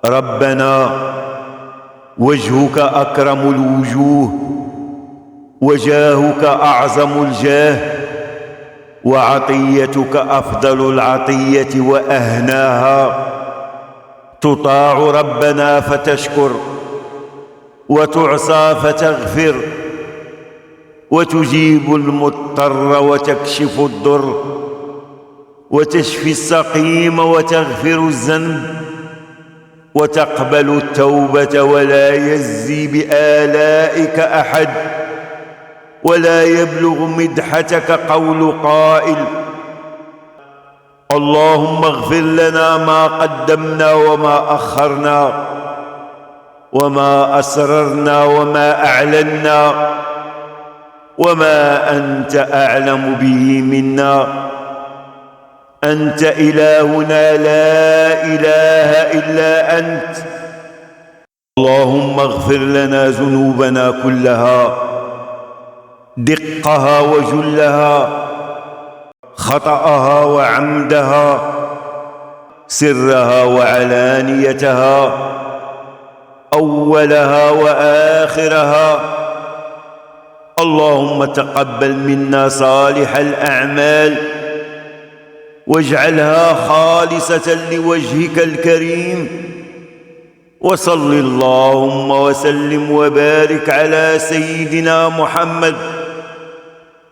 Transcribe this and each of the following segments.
ربنا وجهك أكرم الوجوه، وجاهك أعظم الجاه، وعطيتك أفضل العطية وأهناها. تطاع ربنا فتشكر، وتعصى فتغفر، وتجيب المضطر وتكشف الضر، وتشفي السقيم وتغفر الذنب، وتقبل التوبة ولا يزي بآلائك أحد، ولا يبلغ مدحتك قول قائل. اللهم اغفر لنا ما قدمنا وما أخرنا، وما أسررنا وما أعلنا، وما أنت أعلم به منا. أنت إلهنا لا إله إلا أنت. اللهم اغفر لنا ذنوبنا كلها، دقها وجلها، خطأها وعمدها، سرها وعلانيتها، أولها وآخرها. اللهم تقبل منا صالح الأعمال، واجعلها خالصة لوجهك الكريم. وصل اللهم وسلم وبارك على سيدنا محمد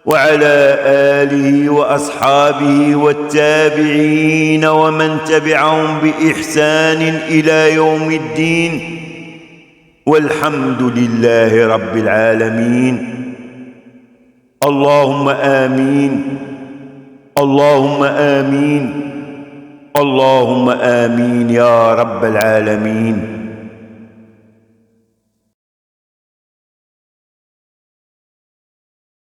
وعلى آله وأصحابه والتابعين ومن تبعهم بإحسان إلى يوم الدين، والحمد لله رب العالمين. اللهم آمين، اللهم آمين، اللهم آمين يا رب العالمين.